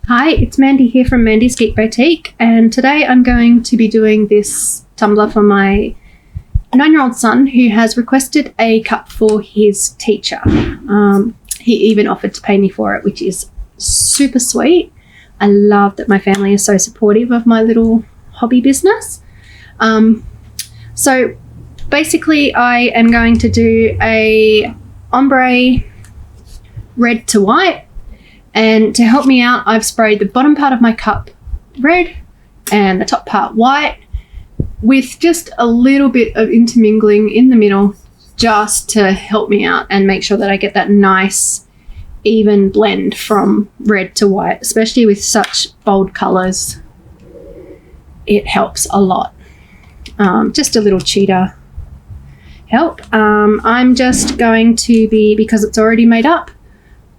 Hi, it's Mandy here from Mandy's Geek Boutique, and today I'm going to be doing this tumbler for my 9-year-old son who has requested a cup for his teacher. He even offered to pay me for it, which is super sweet. I love that my family is so supportive of my little hobby business. So basically I am going to do a ombre red to white. And to help me out, I've sprayed the bottom part of my cup red and the top part white with just a little bit of intermingling in the middle just to help me out and make sure that I get that nice even blend from red to white, especially with such bold colours. It helps a lot. Just a little cheater help. I'm just going to be, because it's already made up,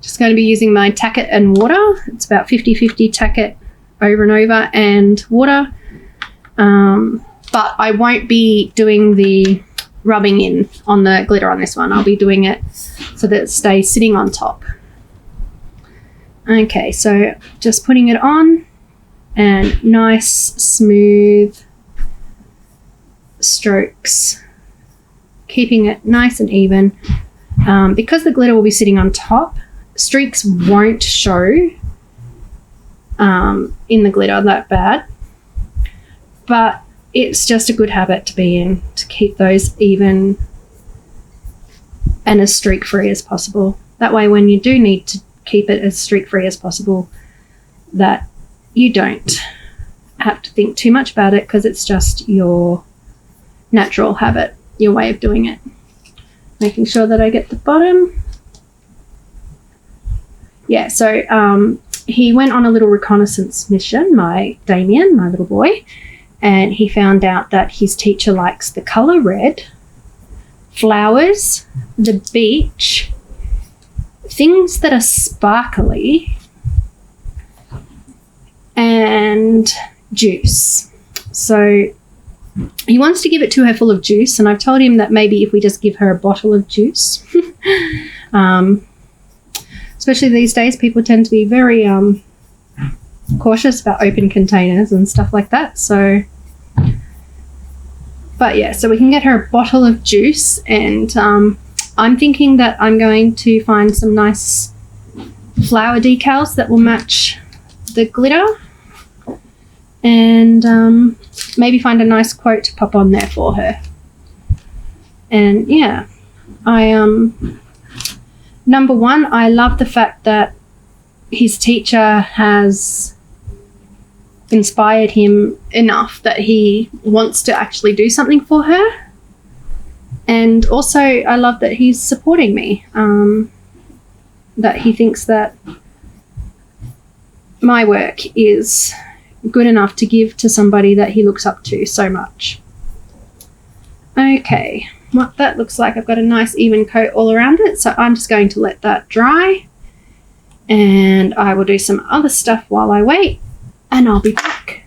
just going to be using my tack it and water. It's about 50-50 tack it over and over and water. But I won't be doing the rubbing in on the glitter on this one. I'll be doing it so that it stays sitting on top. Okay, so just putting it on and nice smooth strokes, keeping it nice and even. Because the glitter will be sitting on top, streaks won't show in the glitter that bad, but it's just a good habit to be in, to keep those even and as streak free as possible. That way when you do need to keep it as streak free as possible, that you don't have to think too much about it, because it's just your natural habit, your way of doing it. Making sure that I get the bottom. Yeah, so he went on a little reconnaissance mission, my Damien, my little boy, and he found out that his teacher likes the colour red, flowers, the beach, things that are sparkly, and juice. So he wants to give it to her full of juice, and I've told him that maybe if we just give her a bottle of juice. Especially these days, people tend to be very cautious about open containers and stuff like that. So, but yeah, so we can get her a bottle of juice, and I'm thinking that I'm going to find some nice flower decals that will match the glitter, and maybe find a nice quote to pop on there for her. And yeah, number one, I love the fact that his teacher has inspired him enough that he wants to actually do something for her. And also, I love that he's supporting me, that he thinks that my work is good enough to give to somebody that he looks up to so much. Okay. What that looks like, I've got a nice even coat all around it, so I'm just going to let that dry, and I will do some other stuff while I wait, and I'll be back.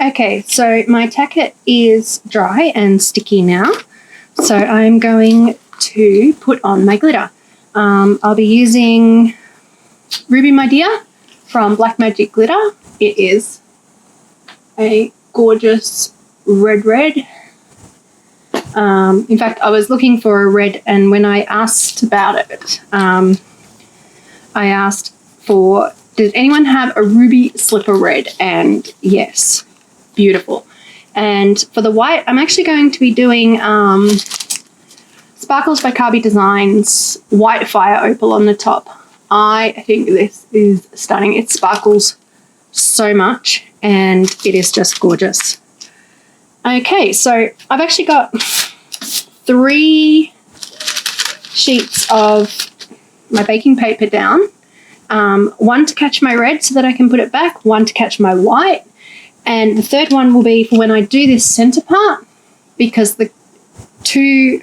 Okay, so my tacket is dry and sticky now, so I'm going to put on my glitter. I'll be using Ruby My Dear from Black Magic Glitter. It is a gorgeous red. In fact, I was looking for a red, and when I asked about it, I asked for, does anyone have a ruby slipper red? And yes, beautiful. And for the white, I'm actually going to be doing Sparkles by CarrBee Designs White Fire Opal on the top. I think this is stunning. It sparkles so much, and it is just gorgeous. Okay, so I've actually got 3 sheets of my baking paper down. One to catch my red so that I can put it back, one to catch my white, and the third one will be for when I do this center part, because the 2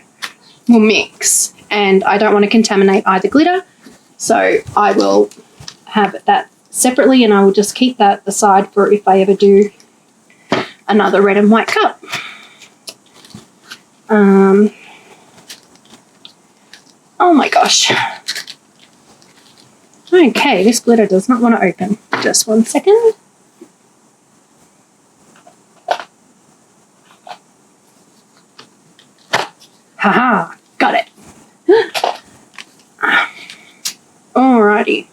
will mix and I don't want to contaminate either glitter. So I will have that separately, and I will just keep that aside for if I ever do another red and white cup. Oh my gosh. Okay, this glitter does not want to open. Just 1 second. Haha, got it. Alrighty.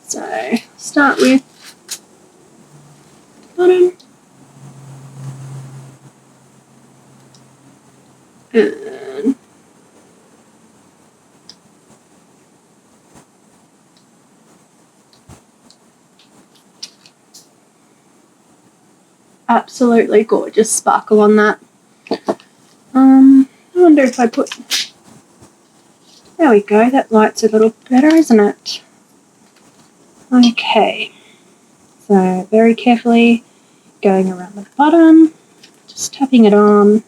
So, start with bottom. And absolutely gorgeous sparkle on that. I wonder if I put... There we go, that light's a little better, isn't it? Okay, so very carefully going around the bottom, just tapping it on.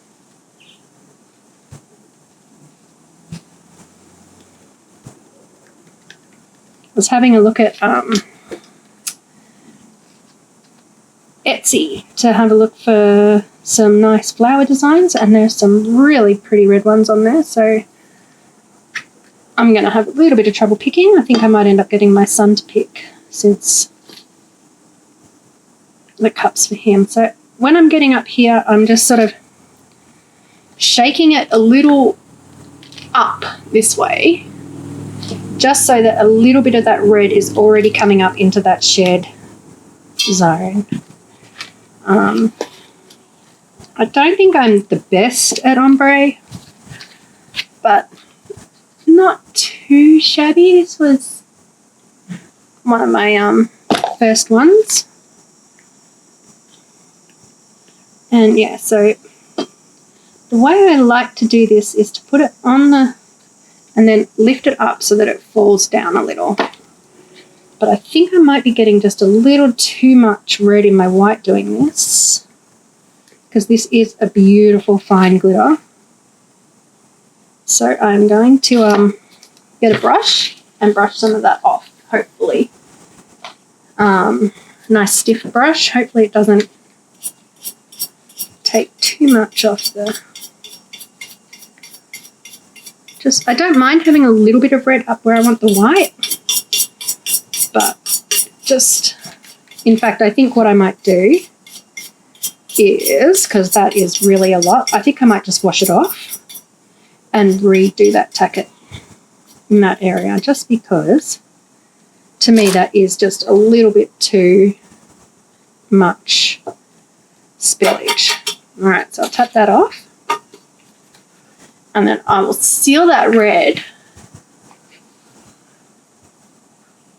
I was having a look at Etsy to have a look for some nice flower designs, and there's some really pretty red ones on there, so I'm going to have a little bit of trouble picking. I think I might end up getting my son to pick since the cup's for him. So when I'm getting up here, I'm just sort of shaking it a little up this way, just so that a little bit of that red is already coming up into that shared zone. I don't think I'm the best at ombre, but not too shabby. This was one of my first ones. And yeah, so the way I like to do this is to put it on the, and then lift it up so that it falls down a little. But I think I might be getting just a little too much red in my white doing this, because this is a beautiful fine glitter. So I'm going to get a brush and brush some of that off, hopefully. Nice stiff brush. Hopefully it doesn't take too much off the... I don't mind having a little bit of red up where I want the white, but just, in fact, I think what I might do is, because that is really a lot, I think I might just wash it off and redo that tacket in that area, just because to me that is just a little bit too much spillage. All right, so I'll tap that off. And then I will seal that red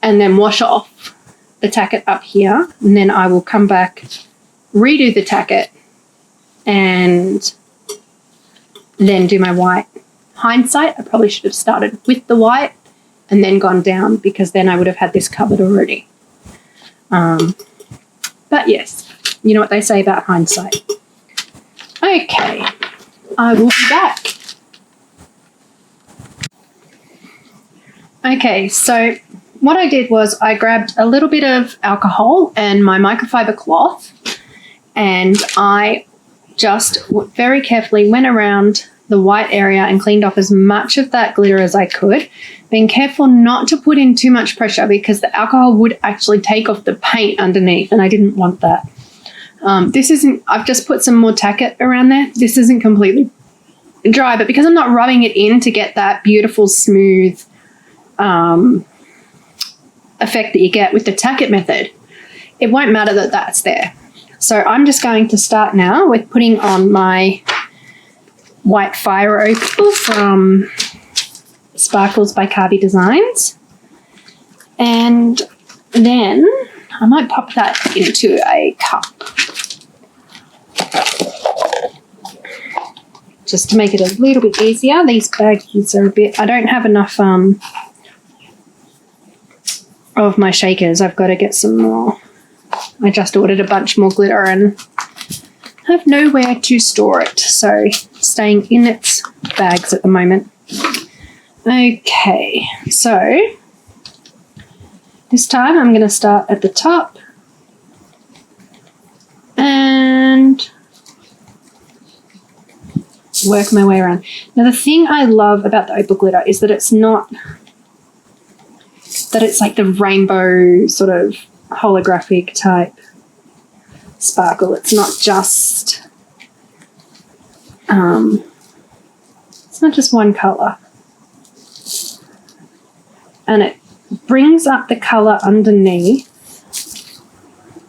and then wash off the tacket up here. And then I will come back, redo the tacket, and then do my white. Hindsight, I probably should have started with the white and then gone down, because then I would have had this covered already. But yes, you know what they say about hindsight. Okay, I will be back. Okay, so what I did was I grabbed a little bit of alcohol and my microfiber cloth, and I just very carefully went around the white area and cleaned off as much of that glitter as I could, being careful not to put in too much pressure, because the alcohol would actually take off the paint underneath, and I didn't want that. This isn't, I've just put some more tacket around there. This isn't completely dry, but because I'm not rubbing it in to get that beautiful smooth effect that you get with the tacket method, it won't matter that that's there. So I'm just going to start now with putting on my white fire opal from Sparkles by CarrBee Designs, and then I might pop that into a cup just to make it a little bit easier. These bags are a bit, I don't have enough of my shakers. I've got to get some more. I just ordered a bunch more glitter and have nowhere to store it, so staying in its bags at the moment. Okay, so this time I'm going to start at the top and work my way around. Now the thing I love about the opal glitter is that it's not that it's like the rainbow sort of holographic type sparkle. It's not just one colour. And it brings up the colour underneath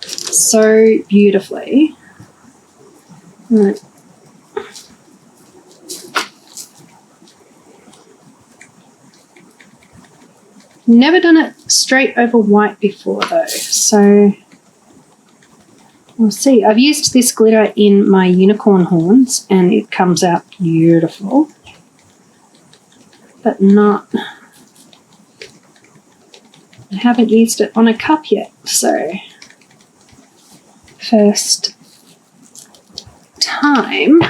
so beautifully. Never done it straight over white before though, so we'll see. I've used this glitter in my unicorn horns and it comes out beautiful, but not, I haven't used it on a cup yet, so first time,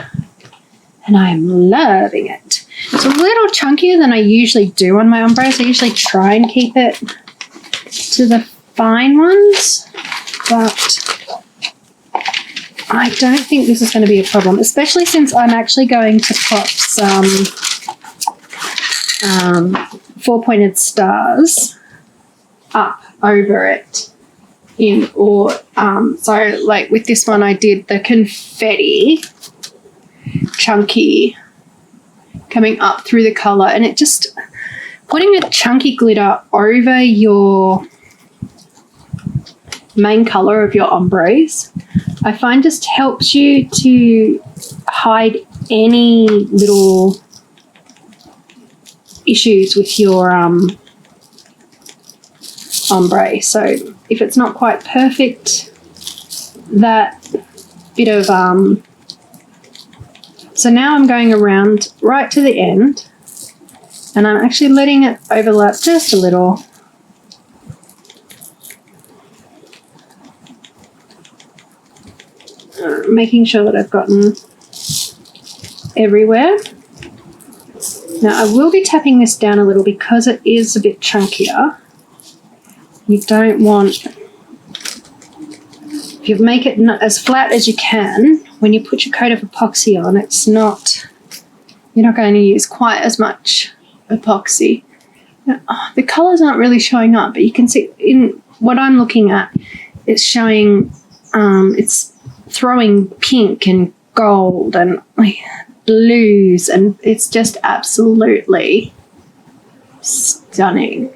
and I'm loving it. It's a little chunkier than I usually do on my ombres. I usually try and keep it to the fine ones, but I don't think this is going to be a problem, especially since I'm actually going to pop some four-pointed stars up over it so like with this one I did the confetti chunky coming up through the colour, and it just, putting a chunky glitter over your main colour of your ombres, I find just helps you to hide any little issues with your ombre. So if it's not quite perfect, that bit of so now I'm going around right to the end, and I'm actually letting it overlap just a little. Making sure that I've gotten everywhere. Now I will be tapping this down a little because it is a bit chunkier. You don't want, if you make it as flat as you can, when you put your coat of epoxy on, it's not, you're not going to use quite as much epoxy. Now, the colours aren't really showing up, but you can see in what I'm looking at, it's showing, it's throwing pink and gold and like blues, and it's just absolutely stunning.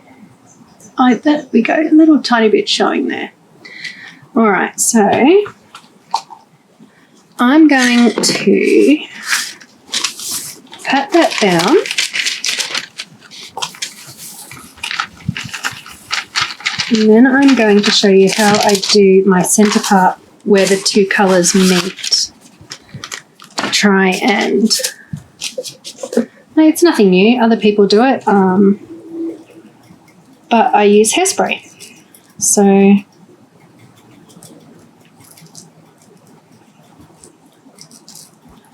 Oh, there we go, a little tiny bit showing there. All right, so I'm going to pat that down. And then I'm going to show you how I do my centre part where the two colours meet. Try and, it's nothing new, other people do it, but I use hairspray. So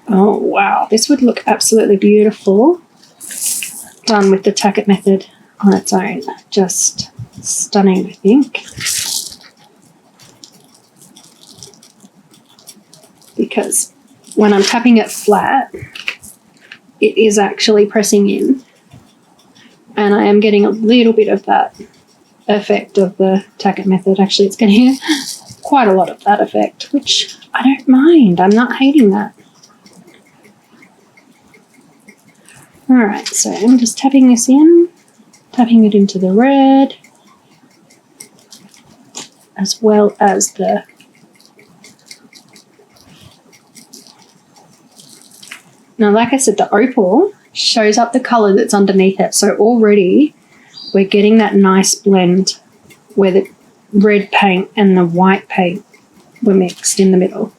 oh wow, this would look absolutely beautiful done with the tacket method on its own. Just stunning, I think. Because when I'm tapping it flat, it is actually pressing in, and I am getting a little bit of that effect of the tacket method. Actually, it's getting quite a lot of that effect, which I don't mind. I'm not hating that. All right, so I'm just tapping this in, tapping it into the red, as well as the now, like I said, the opal shows up the colour that's underneath it. So already we're getting that nice blend where the red paint and the white paint were mixed in the middle.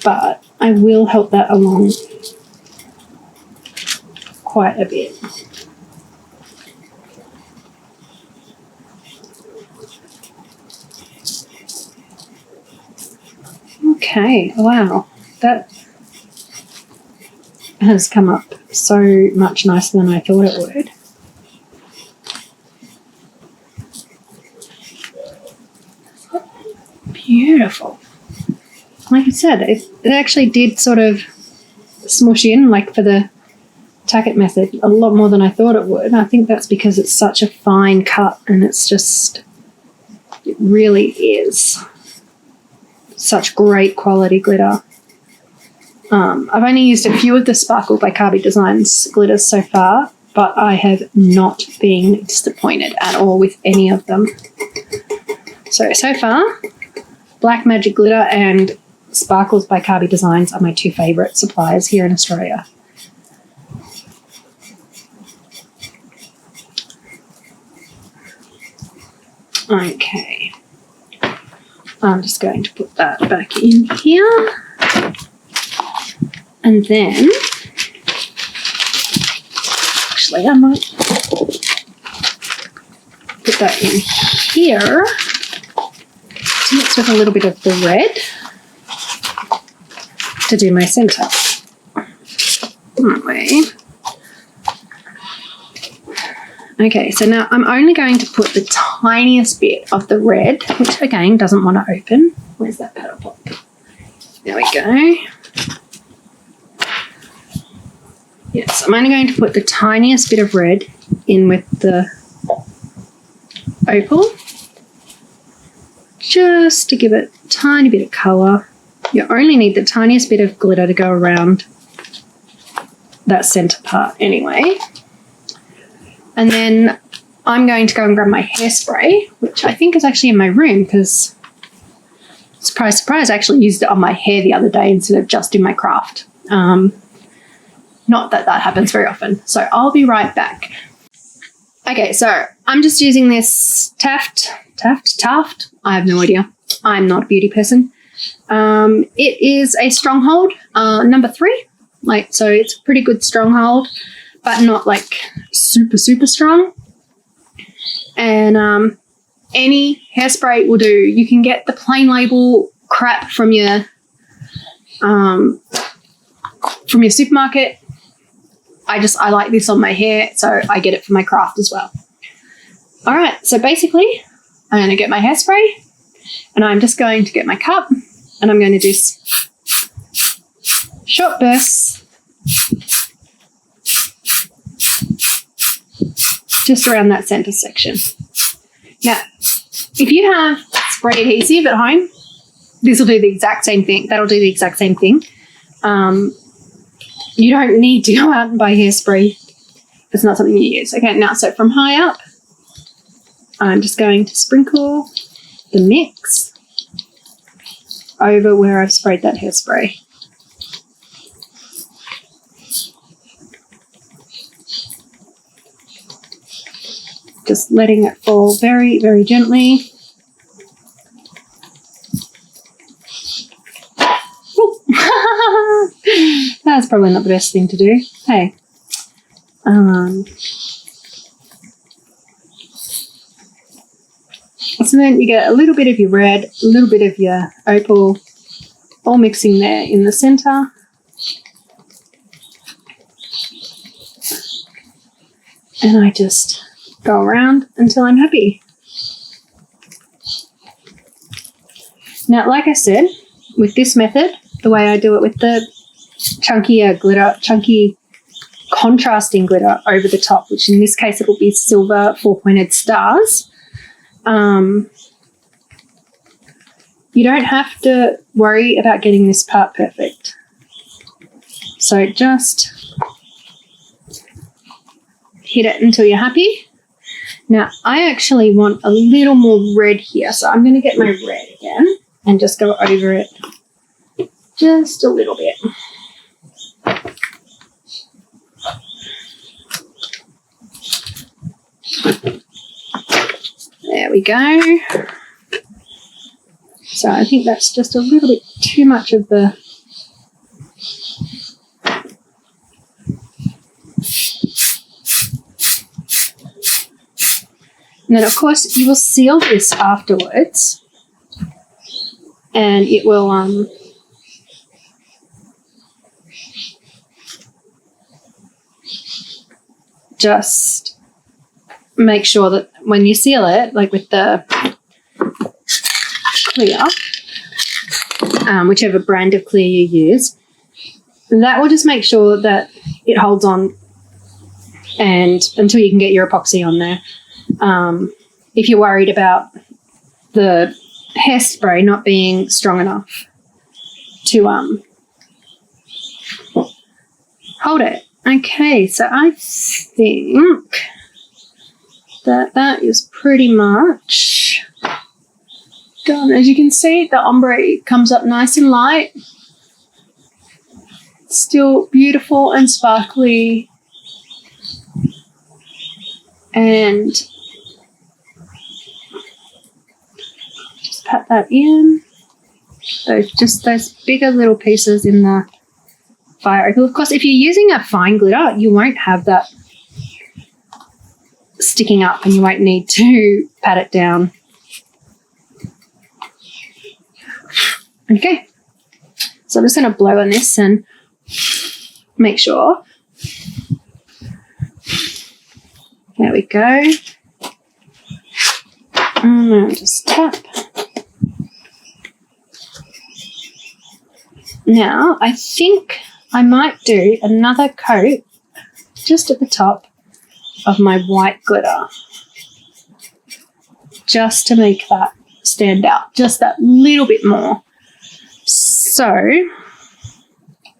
But I will help that along quite a bit. Okay, wow, that has come up so much nicer than I thought it would. Beautiful. Like I said, it actually did sort of smush in, like for the tack-it method a lot more than I thought it would. I think that's because it's such a fine cut and it's just, it really is such great quality glitter. I've only used a few of the Sparkle by CarrBee Designs glitters so far, but I have not been disappointed at all with any of them. So far, Black Magic Glitter and Sparkles by CarrBee Designs are my two favourite suppliers here in Australia. Okay, I'm just going to put that back in here. And then, actually I might put that in here to mix with a little bit of the red to do my centre. That way. Okay, so now I'm only going to put the tiniest bit of the red, which again doesn't want to open. Where's that paddle pop? There we go. Yes, I'm only going to put the tiniest bit of red in with the Opal, just to give it a tiny bit of colour. You only need the tiniest bit of glitter to go around that centre part anyway. And then I'm going to go and grab my hairspray, which I think is actually in my room because, surprise, surprise, I actually used it on my hair the other day instead of just in my craft. Not that that happens very often. So I'll be right back. Okay, so I'm just using this Taft. I have no idea. I'm not a beauty person. It is a stronghold, number 3. So it's a pretty good stronghold, but not like super, super strong. And any hairspray will do. You can get the plain label crap from your supermarket. I like this on my hair, so I get it for my craft as well. All right, so basically, I'm going to get my hairspray, and I'm just going to get my cup, and I'm going to do short bursts just around that centre section. Now, if you have spray adhesive at home, this will do the exact same thing. That'll do the exact same thing. You don't need to go out and buy hairspray. It's not something you use. Okay, now, so from high up, I'm just going to sprinkle the mix over where I've sprayed that hairspray. Just letting it fall very, very gently. That's probably not the best thing to do. Hey. So then you get a little bit of your red, a little bit of your opal, all mixing there in the centre. And I just go around until I'm happy. Now, like I said, with this method, the way I do it with the chunkier glitter, chunky contrasting glitter over the top, which in this case it will be silver 4-pointed stars. You don't have to worry about getting this part perfect. So just hit it until you're happy. Now, I actually want a little more red here, so I'm going to get my red again and just go over it just a little bit. There we go. So I think that's just a little bit too much of the and then of course you will seal this afterwards and it will just make sure that when you seal it, like with the clear, whichever brand of clear you use, that will just make sure that it holds on and until you can get your epoxy on there. If you're worried about the hairspray not being strong enough to hold it. Okay, so I think that is pretty much done. As you can see, the ombre comes up nice and light. Still beautiful and sparkly. And just pat that in. Those bigger little pieces in the fire opal. Of course, if you're using a fine glitter, you won't have that sticking up and you won't need to pat it down. Okay, so I'm just going to blow on this and make sure. There we go. And then just tap. Now, I think I might do another coat just at the top of my white glitter, just to make that stand out just that little bit more. So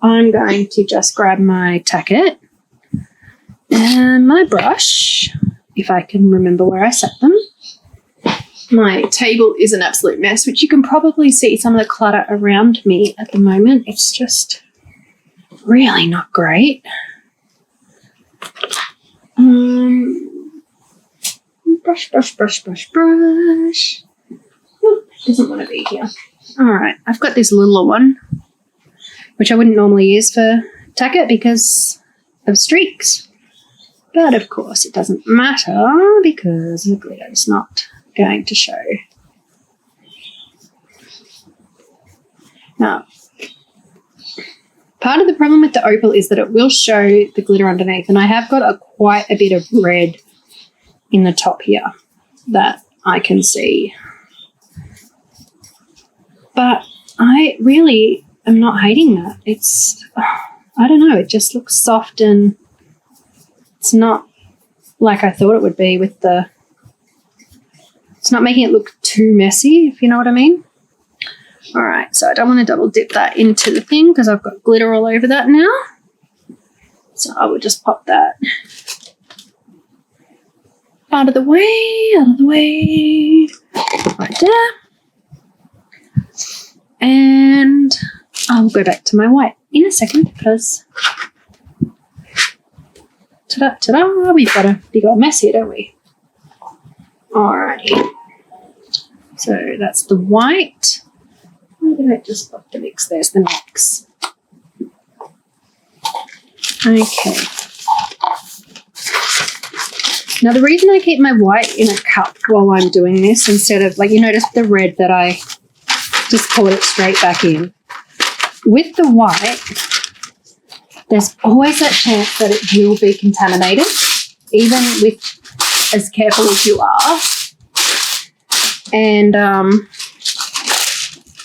I'm going to just grab my tacket and my brush, if I can remember where I set them. My table is an absolute mess, which you can probably see some of the clutter around me at the moment. It's just really not great. Brush. Oop, doesn't want to be here. All right, I've got this little one, which I wouldn't normally use for tacket because of streaks. But of course it doesn't matter because the glitter is not going to show. Now, part of the problem with the opal is that it will show the glitter underneath, and I have got quite a bit of red in the top here that I can see. But I really am not hating that. It's, I don't know, it just looks soft and it's not like I thought it would be with the, it's not making it look too messy, if you know what I mean. All right, so I don't want to double dip that into the thing because I've got glitter all over that now. So I will just pop that out of the way, right there. And I'll go back to my white in a second because ta-da, we've got a big old mess here, don't we? Alrighty. So that's the white. Where did I just pop the mix? There's the mix. Okay. Now the reason I keep my white in a cup while I'm doing this instead of, like, you notice the red that I just poured it straight back in. With the white, there's always that chance that it will be contaminated, even with as careful as you are. And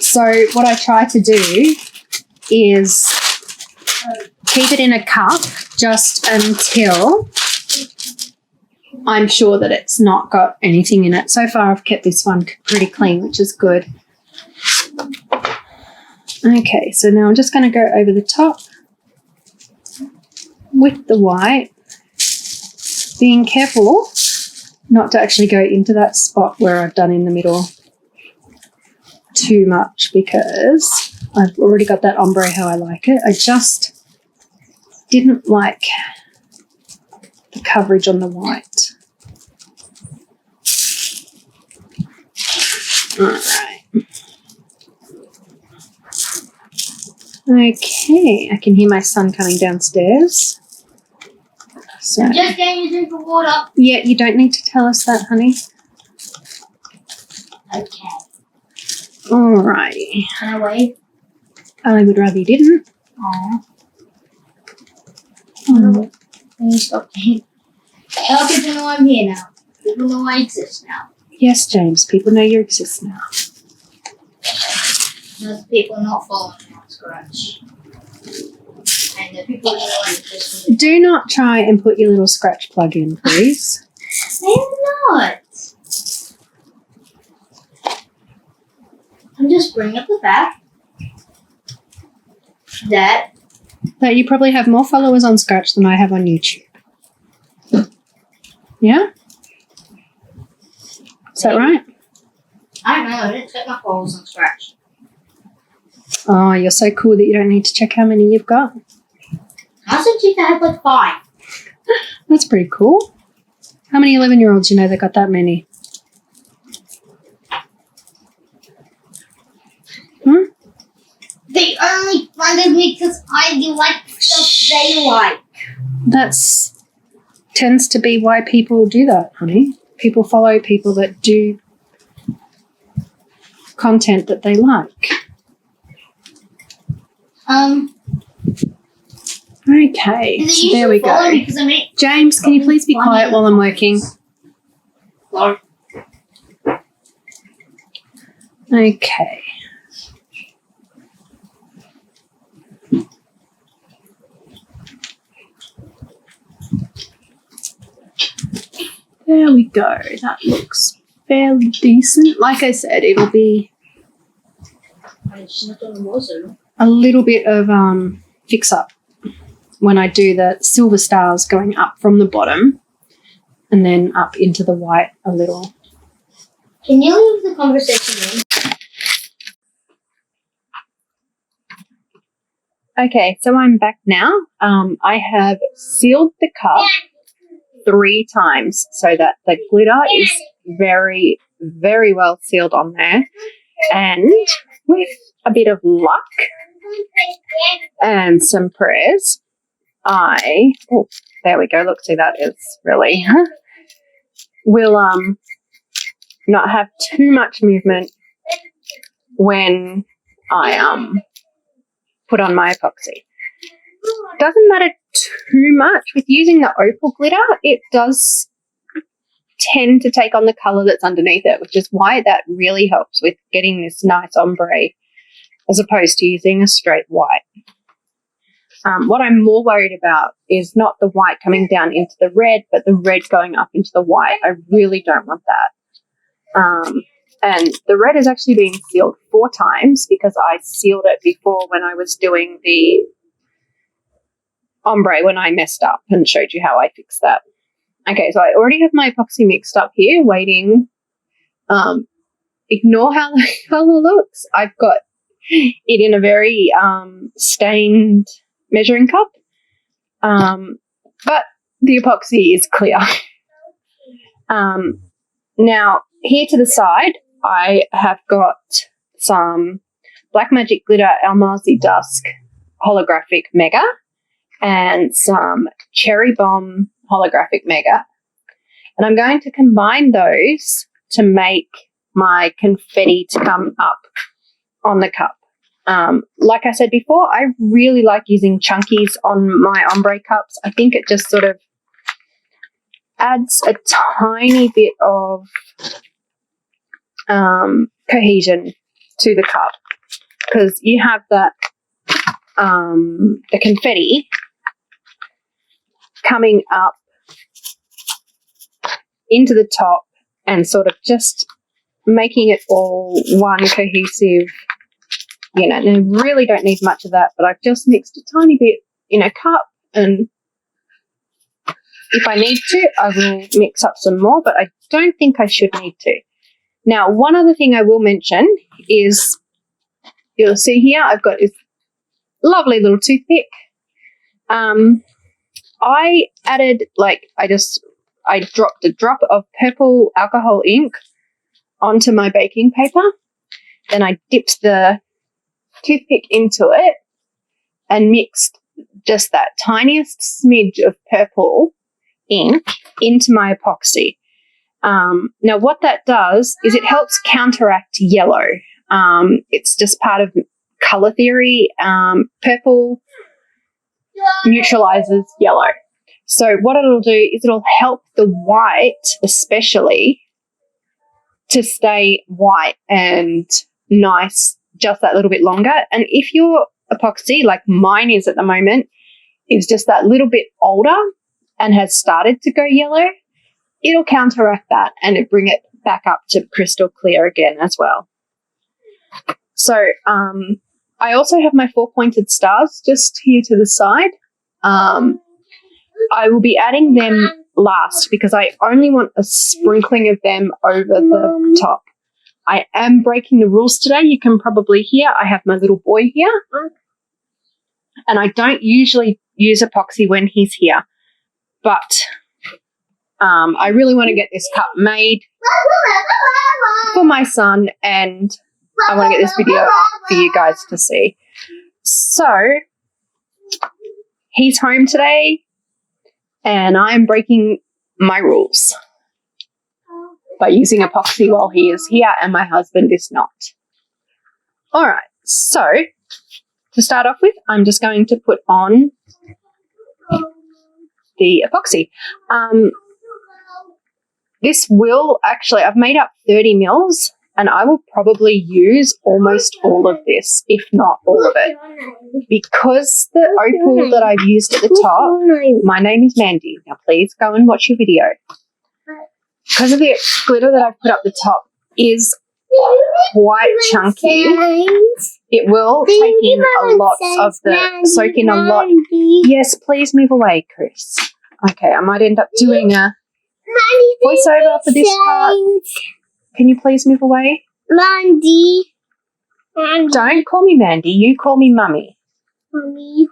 so what I try to do is keep it in a cup just until I'm sure that it's not got anything in it. So far I've kept this one pretty clean, which is good. Okay, so now I'm just going to go over the top with the white, being careful not to actually go into that spot where I've done in the middle too much because I've already got that ombre how I like it. I just didn't like the coverage on the white. All right. Okay, I can hear my son coming downstairs. So, I'm just getting you a drink of water. Yeah, you don't need to tell us that, honey. Okay. Alrighty. Can I wave? I would rather you didn't. Aww. Can you stop saying? Tell people know I'm here now. People know I exist now. Yes, James, people know you exist now. Those people not following me on scratch. And the people don't know what it is. Do not try and put your little scratch plug in, please. I'm not. I'm just bringing up the fact that But you probably have more followers on Scratch than I have on YouTube. Yeah? Is that right? I don't know. I didn't check my followers on Scratch. Oh, you're so cool that you don't need to check how many you've got. I said you had like 5. That's pretty cool. How many 11-year-olds you know that got that many? Hmm? They only funded me because I like stuff they like. That's tends to be why people do that, honey. People follow people that do content that they like. Okay, And they so there usually we follow me go. 'cause I make James, can you please be quiet while I'm working? Sorry. Okay. There we go. That looks fairly decent. Like I said, it'll be a little bit of fix up when I do the silver stars going up from the bottom and then up into the white a little. Can you leave the conversation in? Okay, so I'm back now. I have sealed the cup 3 times so that the glitter is very, very well sealed on there. And with a bit of luck and some prayers, there we go. Look, see, that is really, will not have too much movement when I put on my epoxy. Doesn't matter too much with using the opal glitter. It does tend to take on the color that's underneath it, which is why that really helps with getting this nice ombre as opposed to using a straight white. What I'm more worried about is not the white coming down into the red, but the red going up into the white. I really don't want that. And the red has actually been sealed 4 times because I sealed it before when I was doing the ombre when I messed up and showed you how I fixed that. Okay, so I already have my epoxy mixed up here, waiting. Ignore how the color looks. I've got it in a very stained measuring cup, but the epoxy is clear. Now, here to the side, I have got some Black Magic Glitter Almasi Dusk Holographic Mega and some Cherry Bomb Holographic Mega. And I'm going to combine those to make my confetti to come up on the cup. Like I said before, I really like using chunkies on my ombre cups. I think it just sort of adds a tiny bit of cohesion to the cup because you have that the confetti coming up into the top and sort of just making it all one cohesive, and I really don't need much of that, but I've just mixed a tiny bit in a cup, and if I need to, I will mix up some more, but I don't think I should need to. Now, one other thing I will mention is, you'll see here, I've got this lovely little toothpick. I added, I dropped a drop of purple alcohol ink onto my baking paper. Then I dipped the toothpick into it and mixed just that tiniest smidge of purple ink into my epoxy. Now, what that does is it helps counteract yellow. It's just part of color theory. Purple neutralizes yellow. So what it'll do is it'll help the white especially to stay white and nice just that little bit longer. And if your epoxy, like mine is at the moment, is just that little bit older and has started to go yellow, it'll counteract that and it bring it back up to crystal clear again as well. So I also have my 4 pointed stars just here to the side. I will be adding them last because I only want a sprinkling of them over the top. I am breaking the rules today. You can probably hear I have my little boy here. And I don't usually use epoxy when he's here. But I really want to get this cup made for my son, and I want to get this video up for you guys to see. So he's home today, and I'm breaking my rules by using epoxy while he is here and my husband is not. All right, so to start off with, I'm just going to put on the epoxy. This will actually, I've made up 30 mils and I will probably use almost all of this, if not all of it. Because the opal that I've used at the top, my name is Mandy. Now please go and watch your video. Because of the glitter that I've put up the top is quite chunky, it will take in a lot of the, soak in a lot. Yes, please move away, Chris. Okay, I might end up doing a voiceover for this part. Can you please move away? Mandy. Don't call me Mandy, you call me Mummy. Mummy.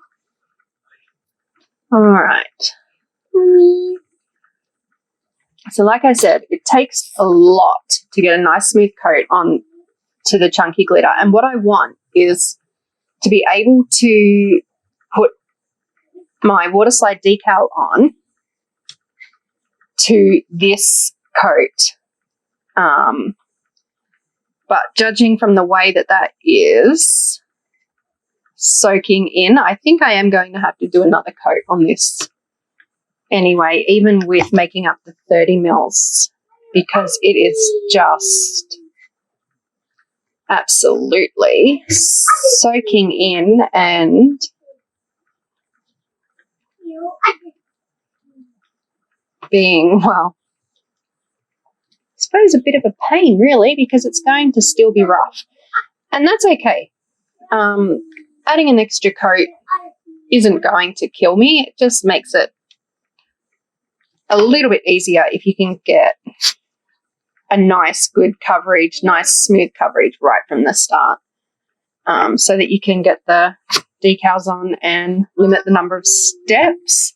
All right. Mummy. So like I said, it takes a lot to get a nice smooth coat on to the chunky glitter. And what I want is to be able to put my water slide decal on to this coat. But judging from the way that that is soaking in, I think I am going to have to do another coat on this anyway, even with making up the 30 mils, because it is just absolutely soaking in and being, well, I suppose a bit of a pain really, because it's going to still be rough. And that's okay. Adding an extra coat isn't going to kill me. It just makes it a little bit easier if you can get a nice, good coverage, nice, smooth coverage right from the start, so that you can get the decals on and limit the number of steps,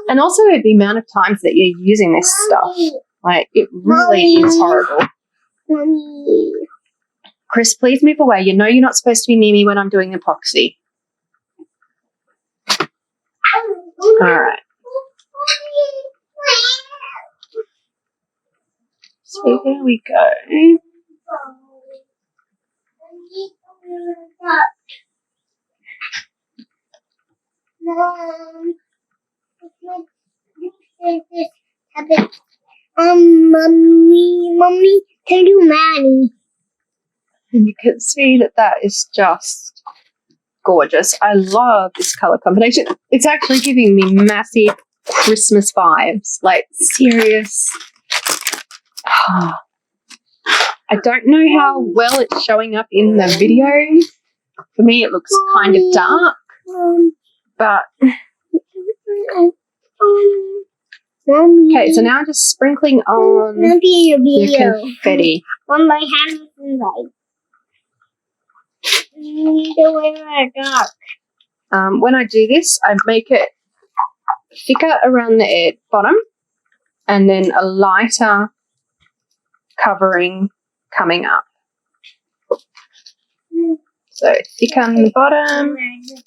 and also the amount of times that you're using this stuff. Like, it really is horrible. Mommy. Chris, please move away. You know you're not supposed to be near me when I'm doing epoxy. All right. So there we go. Mommy, can you Manny? And you can see that that is just gorgeous. I love this color combination. It's actually giving me massive Christmas vibes, like serious. I don't know how well it's showing up in the video. For me, it looks kind of dark, but okay. So now I'm just sprinkling on the confetti. On my hand is light. When I do this, I make it thicker around the bottom, and then a lighter covering coming up. So thick on the bottom,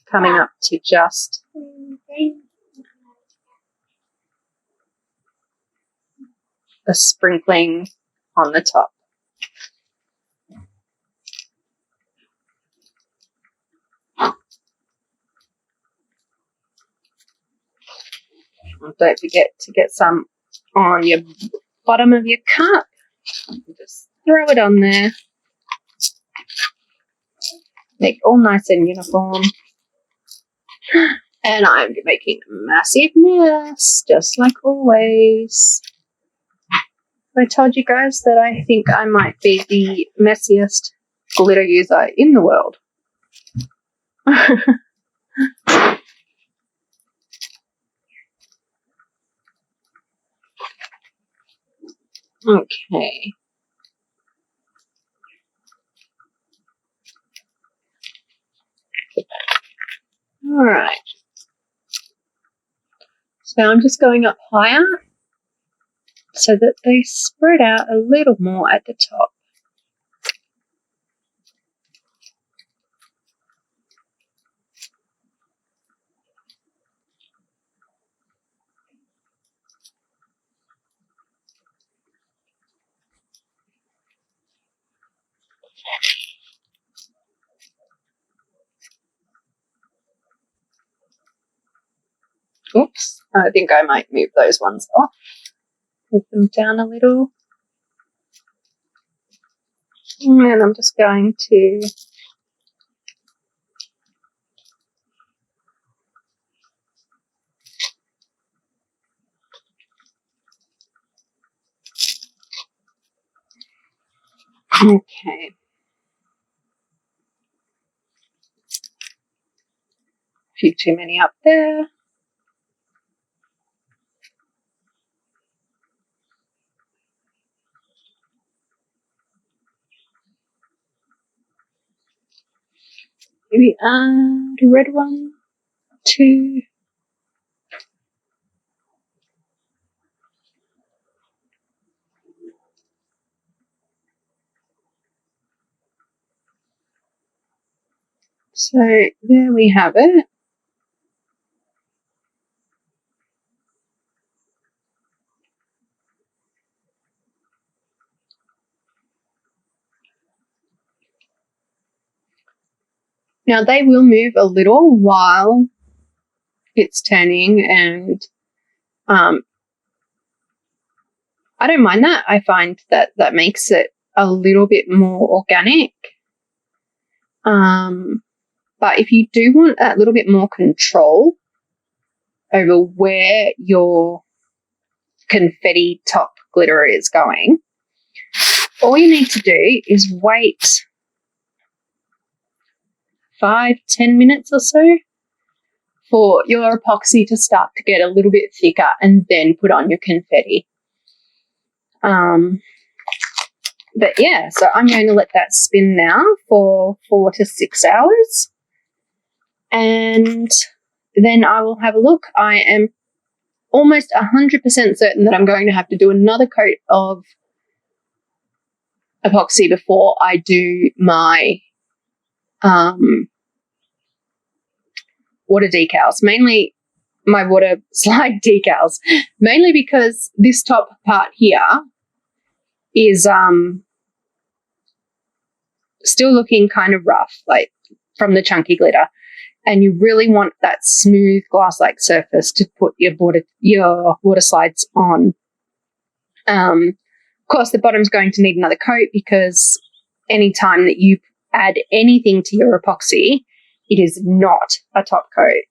coming up to just a sprinkling on the top. Don't forget to get some on your bottom of your cup. Just throw it on there. Make it all nice and uniform. And I'm making a massive mess, just like always. I told you guys that I think I might be the messiest glitter user in the world. Okay. Alright. So I'm just going up higher so that they spread out a little more at the top. Oops, I think I might move those ones off. Move them down a little. And I'm just going to okay. A few too many up there. Maybe add a red one, 2. So there we have it. Now they will move a little while it's turning, and I don't mind that. I find that that makes it a little bit more organic. But if you do want a little bit more control over where your confetti top glitter is going, all you need to do is wait 5-10 minutes or so for your epoxy to start to get a little bit thicker, and then put on your confetti. But yeah, so I'm going to let that spin now for 4 to 6 hours, and then I will have a look. I am almost 100% certain that I'm going to have to do another coat of epoxy before I do my water decals, mainly my water slide decals, mainly because this top part here is still looking kind of rough, like from the chunky glitter, and you really want that smooth glass-like surface to put your water slides on. Of course, the bottom's going to need another coat, because anytime that you add anything to your epoxy, it is not a top coat.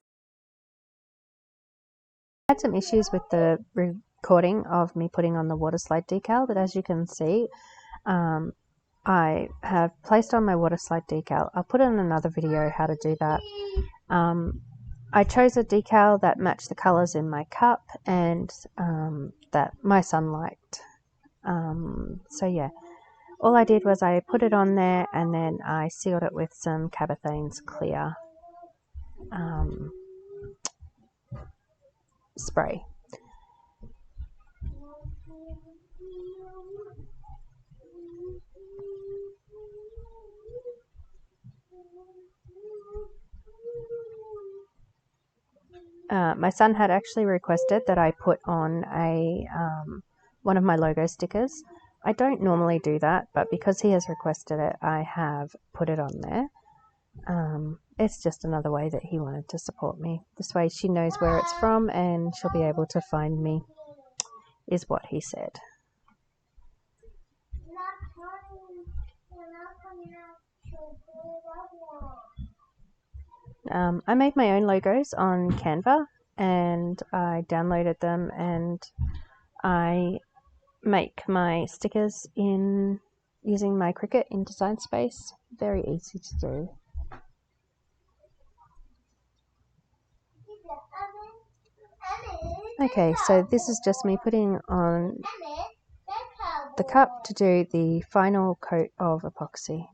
I had some issues with the recording of me putting on the water slide decal, but as you can see, I have placed on my water slide decal. I'll put in another video how to do that. I chose a decal that matched the colours in my cup and that my son liked. So yeah, all I did was I put it on there and then I sealed it with some Cabathane's clear spray. My son had actually requested that I put on a one of my logo stickers. I don't normally do that, but because he has requested it, I have put it on there. It's just another way that he wanted to support me. This way she knows where it's from and she'll be able to find me, is what he said. I made my own logos on Canva and I downloaded them, and I make my stickers in using my Cricut in Design Space. Very easy to do. Okay, so this is just me putting on the cup to do the final coat of epoxy.